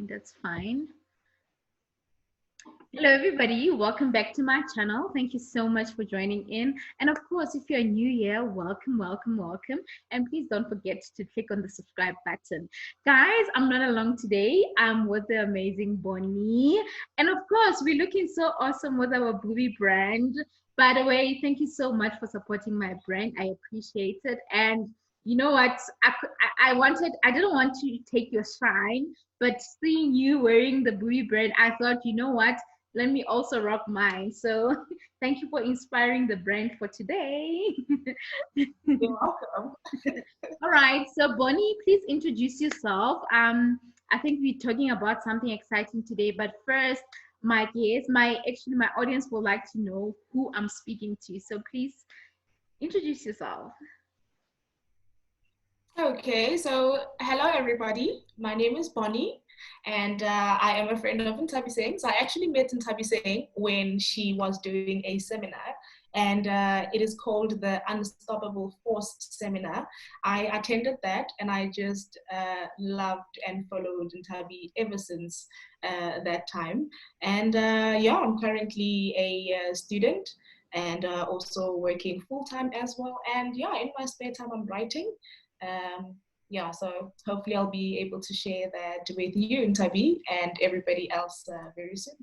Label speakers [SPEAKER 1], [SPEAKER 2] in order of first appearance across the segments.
[SPEAKER 1] That's fine. Hello, everybody. Welcome back to my channel. Thank you so much for joining in. And of course, if you're new here, welcome, welcome, welcome. And please don't forget to click on the subscribe button. Guys, I'm not alone today. I'm with the amazing Boni. And of course, we're looking so awesome with our Booby brand. By the way, thank you so much for supporting my brand. I appreciate it. And you know what? I didn't want to take your shine, but seeing you wearing the Booby brand, I thought, you know what? Let me also rock mine. So thank you for inspiring the brand for today.
[SPEAKER 2] You're welcome.
[SPEAKER 1] All right. So Bonnie, please introduce yourself. I think we're talking about something exciting today, but first, my audience would like to know who I'm speaking to. So please introduce yourself.
[SPEAKER 2] Okay, so hello everybody. My name is Boni, and I am a friend of Ntabi Singh. So I actually met Ntabi Singh when she was doing a seminar, and it is called the Unstoppable Force Seminar. I attended that, and I just loved and followed Ntabi ever since that time. And yeah, I'm currently a student and also working full time as well. And yeah, in my spare time, I'm writing. Yeah, so hopefully I'll be able to share that with you, Ntabi, and everybody else very soon.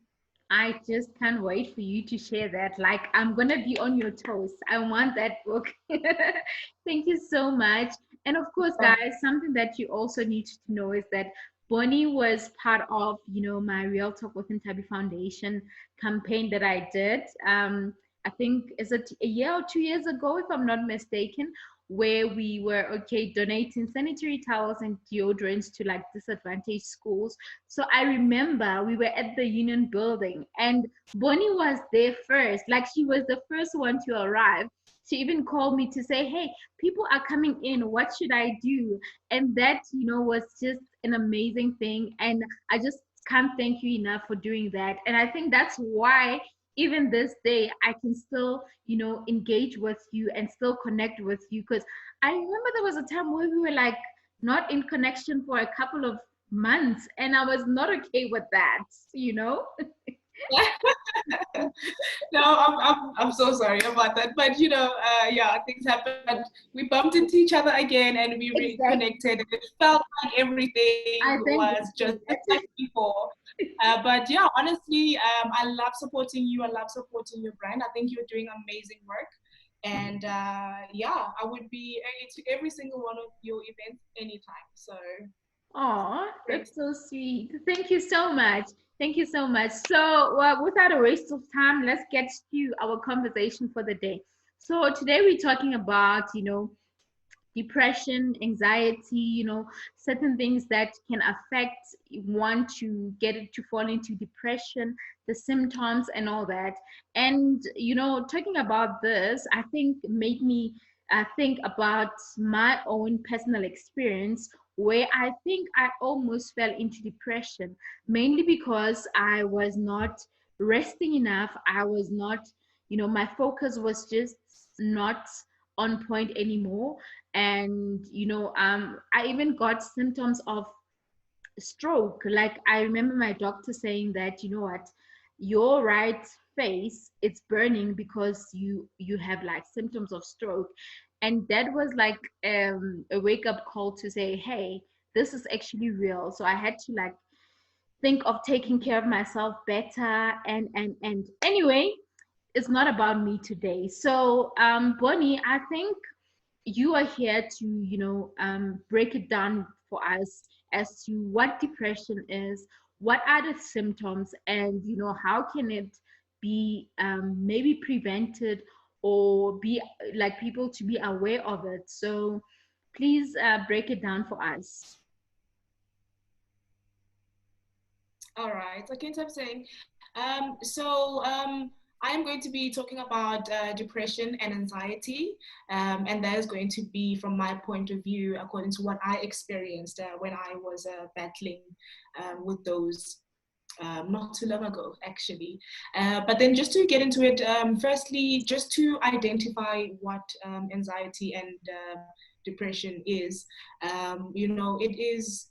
[SPEAKER 1] I just can't wait for you to share that. Like, I'm going to be on your toes. I want that book. Thank you so much. And of course, guys, something that you also need to know is that Bonnie was part of, my Real Talk with Ntabi Foundation campaign that I did. I think, is it a year or 2 years ago, if I'm not mistaken, where we were donating sanitary towels and deodorants to like disadvantaged schools. So I remember we were at the Union Building and Bonnie was there first. Like she was the first one to arrive. She even called me to say, hey, people are coming in. What should I do? And that, was just an amazing thing. And I just can't thank you enough for doing that. And I think that's why even this day I can still engage with you and still connect with you, because I remember there was a time where we were like not in connection for a couple of months and I was not okay with that.
[SPEAKER 2] No, I'm so sorry about that. But yeah, things happened. We bumped into each other again and we
[SPEAKER 1] Exactly.
[SPEAKER 2] reconnected. It felt like everything
[SPEAKER 1] I think
[SPEAKER 2] was just like before. But yeah, honestly, I love supporting you. I love supporting your brand. I think you're doing amazing work. And yeah, I would be to every single one of your events anytime. So
[SPEAKER 1] oh,
[SPEAKER 2] great.
[SPEAKER 1] that's so sweet. Thank you so much. Thank you so much. So, without a waste of time, let's get to our conversation for the day. So, today we're talking about, depression, anxiety, certain things that can affect one to get it to fall into depression, the symptoms and all that. And, talking about this, I think made me think about my own personal experience where I think I almost fell into depression, mainly because I was not resting enough. I was not, my focus was just not on point anymore. And I even got symptoms of stroke. Like I remember my doctor saying that, what, your right face, it's burning because you have like symptoms of stroke. And that was like a wake up call to say, hey, this is actually real. So I had to like think of taking care of myself better. And anyway, it's not about me today. So Bonnie, I think you are here to break it down for us as to what depression is, what are the symptoms, and how can it be maybe prevented or be like people to be aware of it. So please break it down for us.
[SPEAKER 2] All right. Okay, so I'm saying, I am going to be talking about depression and anxiety, and that is going to be from my point of view, according to what I experienced when I was battling with those not too long ago, actually. But then just to get into it, firstly, just to identify what anxiety and depression is, it is,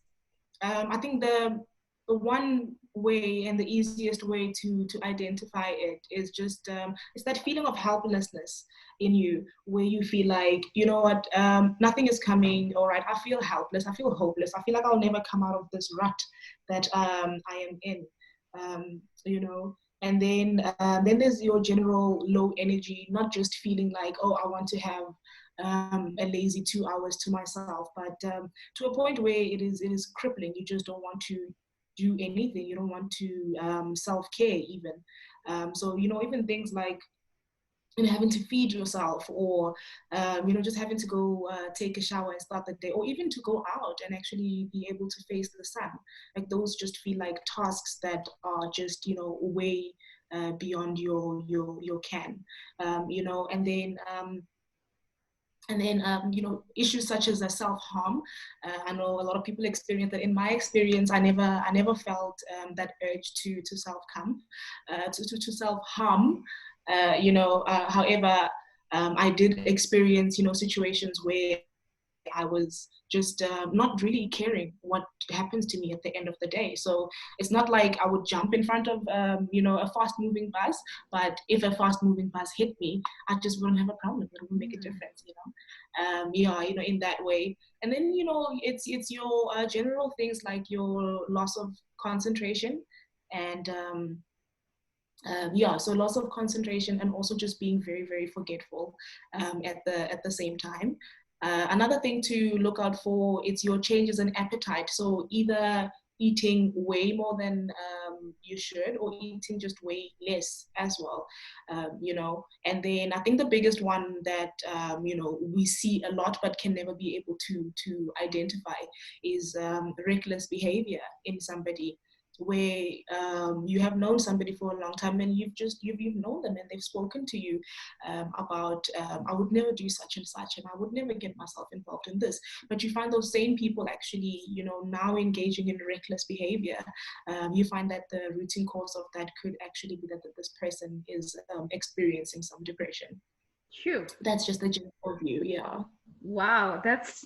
[SPEAKER 2] I think the one way and the easiest way to identify it is just it's that feeling of helplessness in you, where you feel like, you know what, nothing is coming. All right, I feel helpless, I feel hopeless, I feel like I'll never come out of this rut that I am in. You know, and then there's your general low energy, not just feeling like, oh, I want to have a lazy 2 hours to myself, but to a point where it is crippling. You just don't want to do anything. You don't want to self-care even. So, you know, even things like, you know, having to feed yourself, or you know, just having to go take a shower and start the day, or even to go out and actually be able to face the sun, like those just feel like tasks that are just, you know, way beyond your can. You know, and then you know, issues such as self-harm. I know a lot of people experience that. In my experience, I never felt that urge to self-harm, to self-harm. You know, however, I did experience, you know, situations where I was just not really caring what happens to me at the end of the day. So it's not like I would jump in front of, you know, a fast moving bus, but if a fast moving bus hit me, I just wouldn't have a problem. It wouldn't make a
[SPEAKER 1] Mm.
[SPEAKER 2] difference, you know. Yeah, you know, in that way. And then, you know, it's your general things like your loss of concentration, and yeah, so loss of concentration, and also just being very, very forgetful at the same time. Another thing to look out for, it's your changes in appetite. So either eating way more than you should, or eating just way less as well. You know, and then I think the biggest one that you know, we see a lot but can never be able to identify is reckless behavior in somebody, where you have known somebody for a long time, and you've known them, and they've spoken to you about, I would never do such and such, and I would never get myself involved in this. But you find those same people actually, you know, now engaging in reckless behavior. You find that the routine cause of that could actually be that this person is experiencing some depression.
[SPEAKER 1] True.
[SPEAKER 2] That's just the general view. Yeah.
[SPEAKER 1] Wow, that's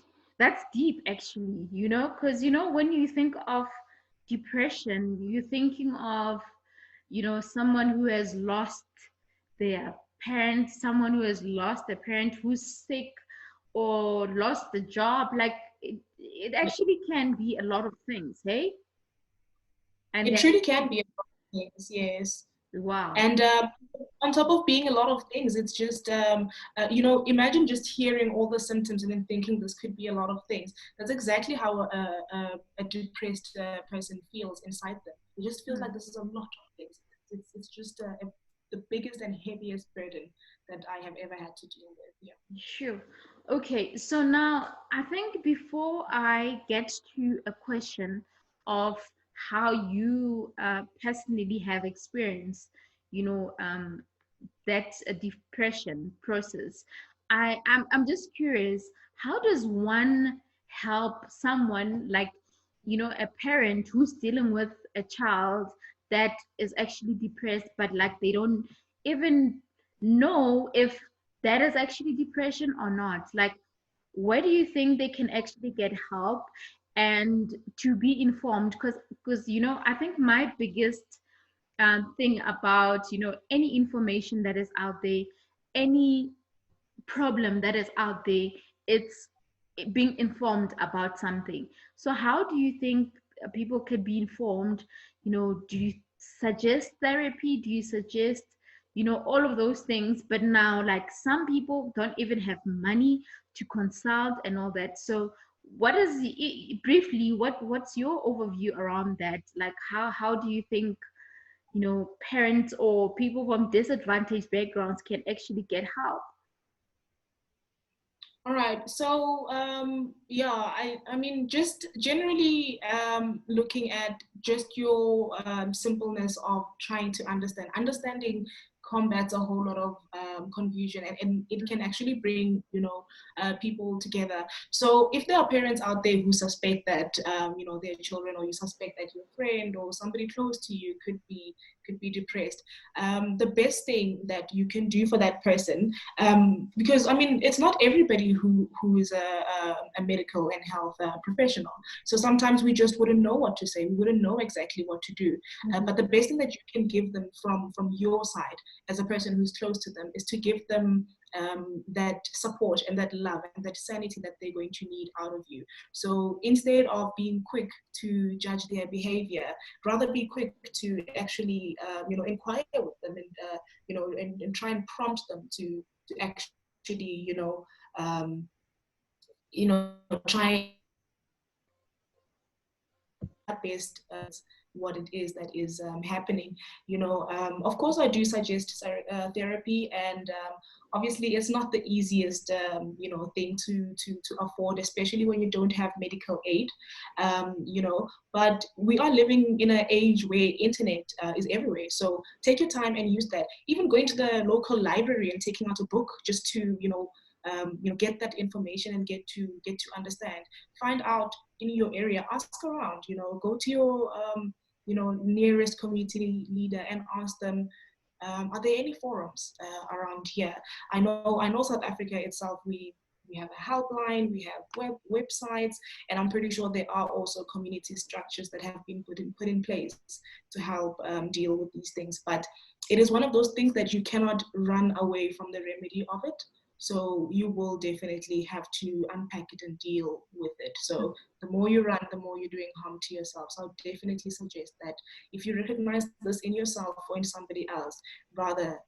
[SPEAKER 1] deep actually, because when you think of depression, you're thinking of, someone who has lost their parent, someone who has lost a parent who's sick or lost the job. Like it actually can be a lot of things, hey? And
[SPEAKER 2] It
[SPEAKER 1] then
[SPEAKER 2] truly can be a lot of things, yes.
[SPEAKER 1] wow.
[SPEAKER 2] And on top of being a lot of things, it's just, you know, imagine just hearing all the symptoms and then thinking this could be a lot of things. That's exactly how a depressed person feels inside them. It just feels like
[SPEAKER 1] Hmm.
[SPEAKER 2] this is a lot of things. It's just the biggest and heaviest burden that I have ever had to deal with. Yeah.
[SPEAKER 1] Sure. Okay, so now I think before I get to a question of how you personally have experienced, you know, um, that's a depression process. I'm just curious, how does one help someone like, a parent who's dealing with a child that is actually depressed, but like they don't even know if that is actually depression or not? Like, where do you think they can actually get help and to be informed? Because I think my biggest thing about any information that is out there, any problem that is out there, it's being informed about something. So how do you think people could be informed? Do you suggest therapy? Do you suggest all of those things? But now, like, some people don't even have money to consult and all that. So what is briefly, what's your overview around that? Like, how do you think parents or people from disadvantaged backgrounds can actually get help?
[SPEAKER 2] All right. So yeah, I mean, just generally looking at just your simpleness of trying to understanding combats a whole lot of confusion, and it can actually bring, people together. So if there are parents out there who suspect that, their children, or you suspect that your friend or somebody close to you could be depressed, the best thing that you can do for that person, because I mean, it's not everybody who is a medical and health professional. So sometimes we just wouldn't know what to say. We wouldn't know exactly what to do. But the best thing that you can give them from your side as a person who's close to them is to give them that support and that love and that sanity that they're going to need out of you. So instead of being quick to judge their behavior, rather be quick to actually, inquire with them, and and try and prompt them to actually, try and best what it is that is happening. Of course, I do suggest therapy, and obviously it's not the easiest thing to afford, especially when you don't have medical aid. But we are living in an age where internet is everywhere, so take your time and use that. Even going to the local library and taking out a book just to get that information and get to understand, find out in your area, ask around, go to your nearest community leader and ask them, are there any forums around here? I know South Africa itself, we have a helpline, we have websites, and I'm pretty sure there are also community structures that have been put in place to help deal with these things. But it is one of those things that you cannot run away from the remedy of it. So you will definitely have to unpack it and deal with it. So the more you run, the more you're doing harm to yourself. So I'll definitely suggest that if you recognize this in yourself or in somebody else, rather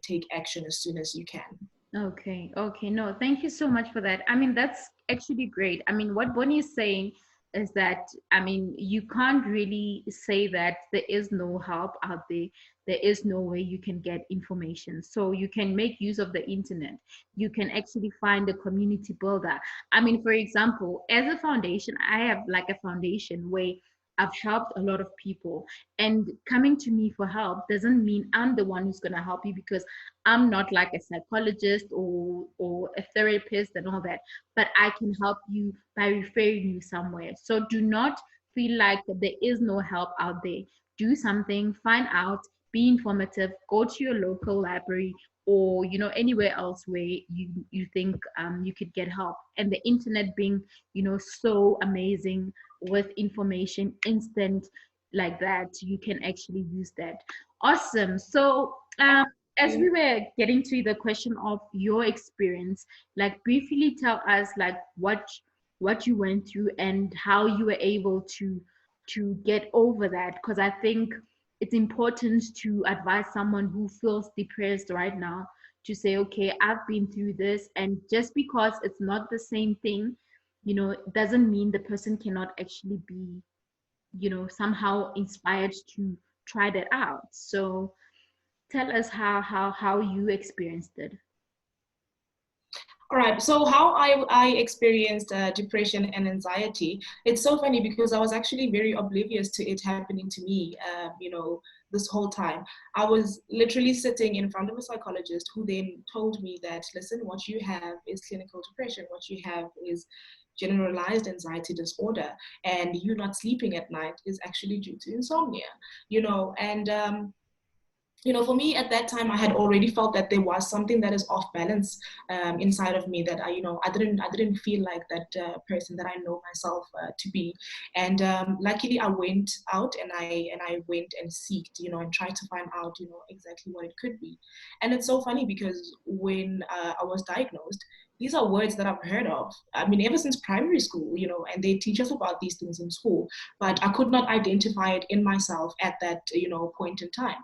[SPEAKER 2] take action as soon as you can.
[SPEAKER 1] Okay, okay. No, thank you so much for that. I mean, that's actually great. I mean, what Bonnie is saying is that, I mean, you can't really say that there is no help out there. There is no way you can get information. So you can make use of the internet. You can actually find a community builder. I mean, for example, as a foundation, I have like a foundation where I've helped a lot of people. And coming to me for help doesn't mean I'm the one who's going to help you, because I'm not like a psychologist or a therapist and all that, but I can help you by referring you somewhere. So do not feel like there is no help out there. Do something, find out, be informative, go to your local library, or anywhere else where you think you could get help. And the internet being so amazing with information instant like that, you can actually use that. Awesome. So as we were getting to the question of your experience, like briefly tell us like what you went through and how you were able to get over that, because I think it's important to advise someone who feels depressed right now to say, okay, I've been through this, and just because it's not the same thing, doesn't mean the person cannot actually be, somehow inspired to try that out. So tell us how you experienced it.
[SPEAKER 2] All right. So how I experienced depression and anxiety, it's so funny because I was actually very oblivious to it happening to me, this whole time. I was literally sitting in front of a psychologist who then told me that, listen, what you have is clinical depression. What you have is generalized anxiety disorder, and you not sleeping at night is actually due to insomnia, and for me at that time, I had already felt that there was something that is off balance inside of me, that I didn't feel like that person that I know myself to be. And luckily, I went out and I went and seeked, and tried to find out, exactly what it could be. And it's so funny because when I was diagnosed, these are words that I've heard of. I mean, ever since primary school, and they teach us about these things in school, but I could not identify it in myself at that, point in time.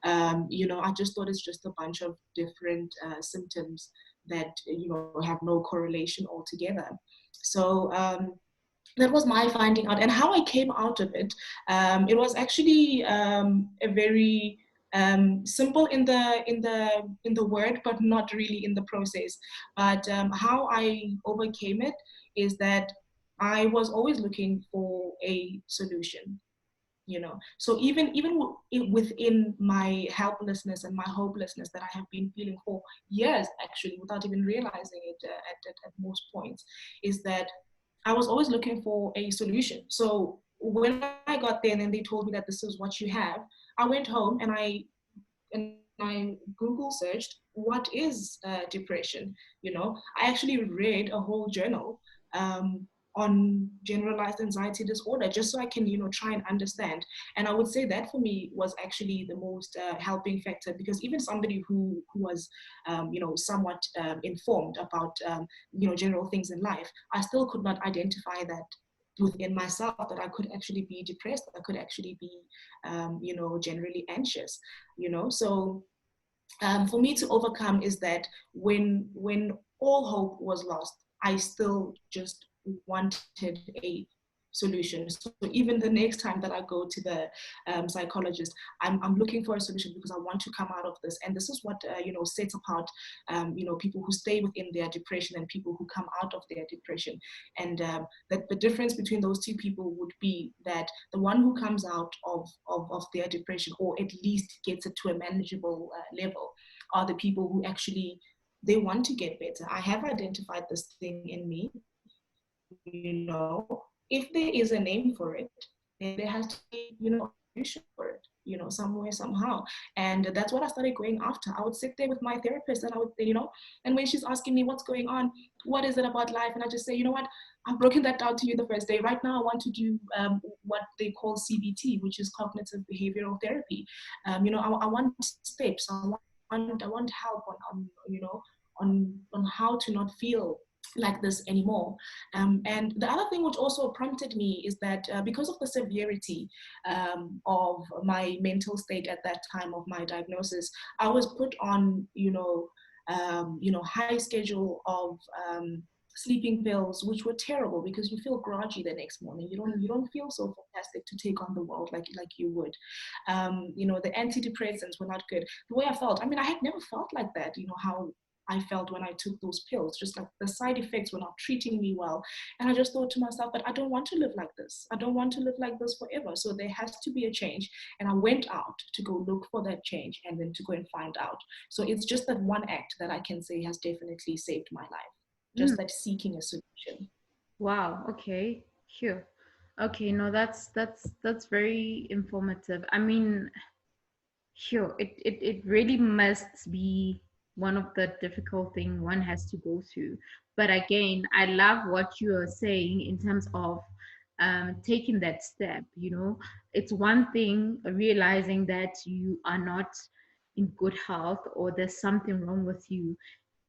[SPEAKER 2] I just thought it's just a bunch of different symptoms that, have no correlation altogether. So that was my finding out, and how I came out of it. It was actually a very simple in the word, but not really in the process. But how I overcame it is that I was always looking for a solution. So within my helplessness and my hopelessness that I have been feeling for years, actually, without even realizing it at most points, is that I was always looking for a solution. So when I got there and then they told me that this is what you have, I went home and I Google searched what is depression. I actually read a whole journal on generalized anxiety disorder, just so I can try and understand. And I would say that for me was actually the most helping factor, because even somebody who was somewhat informed about general things in life, I still could not identify that within myself, that I could actually be depressed, I could actually be generally anxious. So for me to overcome is that when all hope was lost, I still just wanted a solution. So even the next time that I go to the psychologist, I'm looking for a solution, because I want to come out of this. And this is what sets apart people who stay within their depression and people who come out of their depression. And that the difference between those two people would be that the one who comes out of their depression, or at least gets it to a manageable level, are the people who actually, they want to get better. I have identified this thing in me. If there is a name for it, then there has to be a solution for it, somewhere, somehow. And that's what I started going after. I would sit there with my therapist, and I would, and when she's asking me what's going on, what is it about life, and I just say, you know what, I've broken that down to you the first day. Right now I want to do what they call CBT, which is cognitive behavioral therapy. I want steps, I want help on how to not feel like this anymore. And the other thing which also prompted me is that because of the severity of my mental state at that time of my diagnosis, I was put on, high schedule of sleeping pills, which were terrible, because you feel groggy the next morning. You don't feel so fantastic to take on the world like you would. The antidepressants were not good. The way I felt, I mean, I had never felt like that. How I felt when I took those pills, just like the side effects were not treating me well. And I just thought to myself, but I don't want to live like this. I don't want to live like this forever. So there has to be a change. And I went out to go look for that change, and then to go and find out. So it's just that one act that I can say has definitely saved my life. Just
[SPEAKER 1] Mm.
[SPEAKER 2] that seeking a solution.
[SPEAKER 1] Wow. Okay. Sure. Okay. No, that's very informative. I mean, sure, it really must be one of the difficult thing one has to go through. But again, I love what you are saying in terms of taking that step. It's one thing realizing that you are not in good health or there's something wrong with you,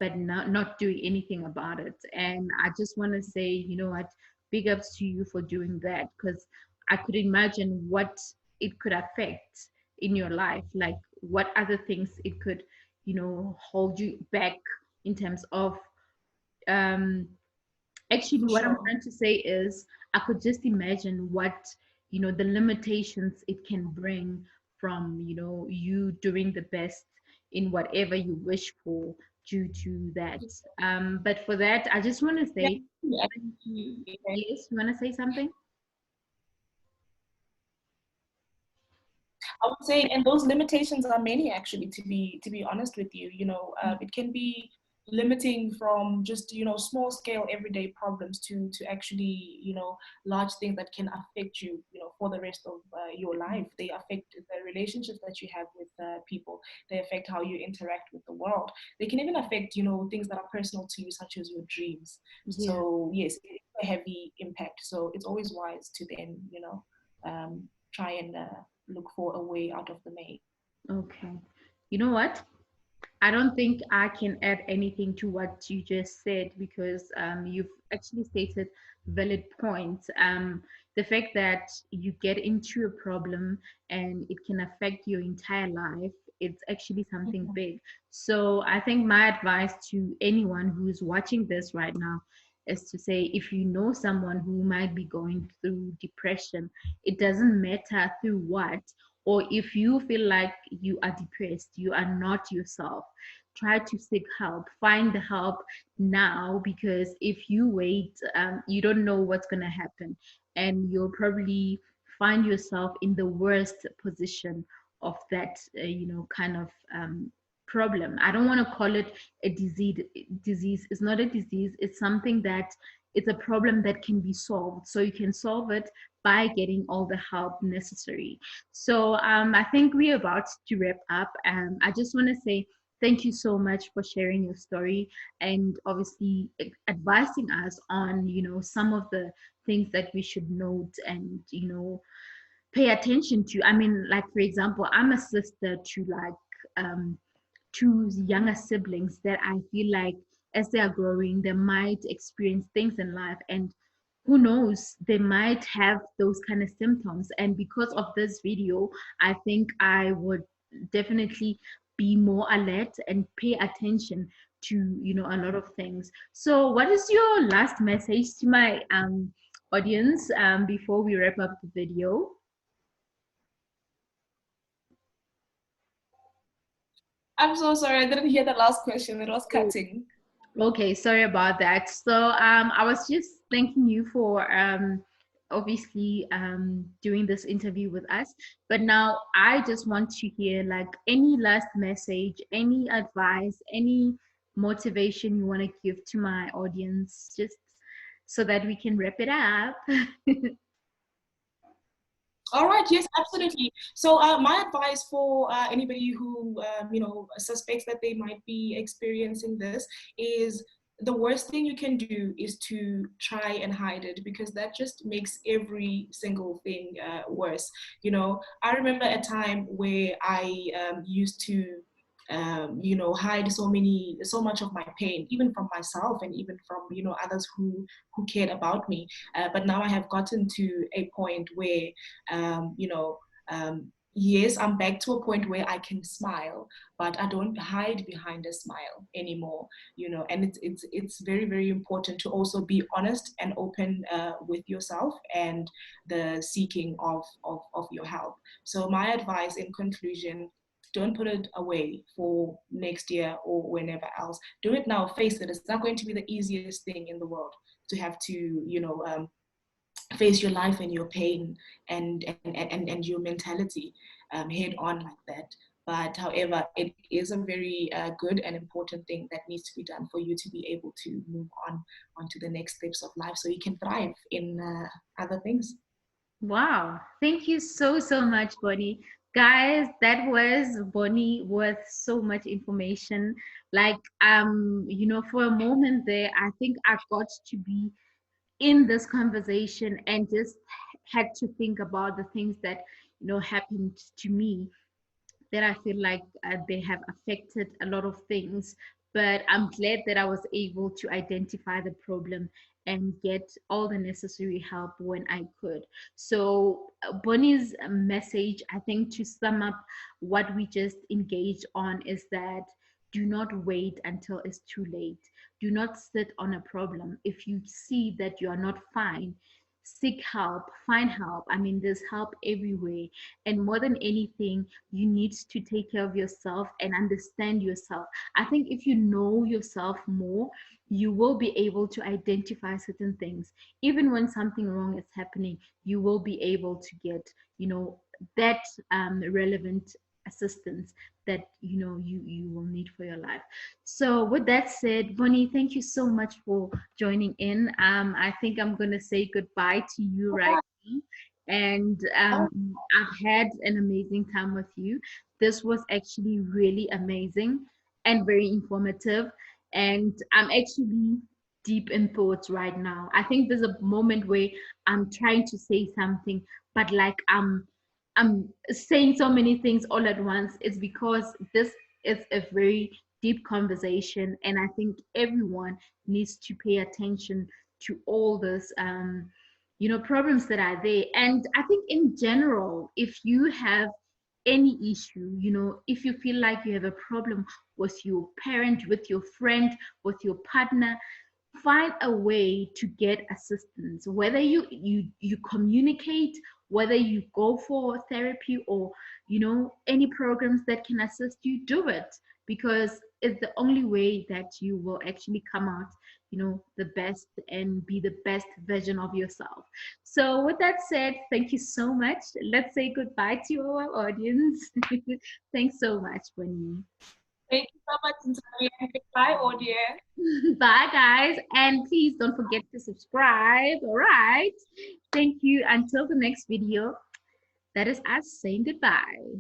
[SPEAKER 1] but not doing anything about it. And I just want to say, what, big ups to you for doing that, because I could imagine what it could affect in your life, like what other things it could hold you back in terms of um actually
[SPEAKER 2] For
[SPEAKER 1] what I'm
[SPEAKER 2] sure.
[SPEAKER 1] trying to say is I could just imagine what the limitations it can bring from you doing the best in whatever you wish for due to that. But for that I just want to
[SPEAKER 2] Yeah,
[SPEAKER 1] say thank you. Yes, you want to say something?
[SPEAKER 2] I would say, and those limitations are many, actually. To be honest with you, it can be limiting from just small scale everyday problems to actually large things that can affect you for the rest of your life. They affect the relationships that you have with people. They affect how you interact with the world. They can even affect things that are personal to you, such as your dreams.
[SPEAKER 1] Yeah.
[SPEAKER 2] So yes, it's a heavy impact. So it's always wise to then try and look for a way out of the maze.
[SPEAKER 1] Okay. You know what? I don't think I can add anything to what you just said, because you've actually stated valid points. The fact that you get into a problem and it can affect your entire life, it's actually something
[SPEAKER 2] Mhm.
[SPEAKER 1] big. So I think my advice to anyone who's watching this right now is to say, if you know someone who might be going through depression, it doesn't matter through what, or if you feel like you are depressed, you are not yourself, try to seek help, find the help now, because if you wait, you don't know what's going to happen, and you'll probably find yourself in the worst position of that, kind of problem. I don't want to call it a disease. It's not a disease. It's something that it's a problem that can be solved. So you can solve it by getting all the help necessary. So I think we're about to wrap up. I just want to say thank you so much for sharing your story and obviously advising us on, some of the things that we should note and, pay attention to. I mean, like for example, I'm a sister to like two younger siblings that I feel like as they are growing, they might experience things in life, and who knows, they might have those kind of symptoms. And because of this video, I think I would definitely be more alert and pay attention to, a lot of things. So what is your last message to my audience before we wrap up the video?
[SPEAKER 2] I'm so sorry, I didn't hear the last question. It was cutting.
[SPEAKER 1] Okay, sorry about that. So I was just thanking you for obviously doing this interview with us. But now I just want to hear like any last message, any advice, any motivation you want to give to my audience, just so that we can wrap it up.
[SPEAKER 2] All right, yes, absolutely. So my advice for anybody who suspects that they might be experiencing this is the worst thing you can do is to try and hide it, because that just makes every single thing worse. I remember a time where I used to hide so much of my pain, even from myself and even from others who cared about me. But now I have gotten to a point where yes, I'm back to a point where I can smile, but I don't hide behind a smile anymore. And it's very, very important to also be honest and open with yourself and the seeking of your help. So my advice in conclusion: don't put it away for next year or whenever else. Do it now. Face it. It's not going to be the easiest thing in the world to have to, face your life and your pain and your mentality head on like that. But however, it is a very good and important thing that needs to be done for you to be able to move on to the next steps of life, so you can thrive in other things.
[SPEAKER 1] Wow. Thank you so, so much, Bonnie. Guys, that was Bonnie with so much information. Like, for a moment there, I think I got to be in this conversation and just had to think about the things that, happened to me, that I feel like they have affected a lot of things. But I'm glad that I was able to identify the problem and get all the necessary help when I could. So, Bonnie's message, I think, to sum up what we just engaged on, is that do not wait until it's too late. Do not sit on a problem. If you see that you are not fine, seek help, find help. I mean, there's help everywhere. And more than anything, you need to take care of yourself and understand yourself. I think if you know yourself more, you will be able to identify certain things. Even when something wrong is happening, you will be able to get, that relevant assistance that you will need for your life. So with that said, Bonnie, thank you so much for joining in. I think I'm gonna say goodbye to you right now. And I've had an amazing time with you. This was actually really amazing and very informative. And I'm actually deep in thoughts right now. I think there's a moment where I'm trying to say something, but like I'm saying so many things all at once. It's because this is a very deep conversation, and I think everyone needs to pay attention to all this problems that are there. And I think in general, if you have any issue, if you feel like you have a problem with your parent, with your friend, with your partner, find a way to get assistance, whether you communicate, whether you go for therapy, or any programs that can assist you, do it, because it's the only way that you will actually come out the best and be the best version of yourself. So with that said, thank you so much. Let's say goodbye to our audience. Thanks so much, Boni.
[SPEAKER 2] Thank you so much, Ntabi, and goodbye, audience.
[SPEAKER 1] Bye, guys. And please don't forget to subscribe. All right. Thank you. Until the next video, that is us saying goodbye.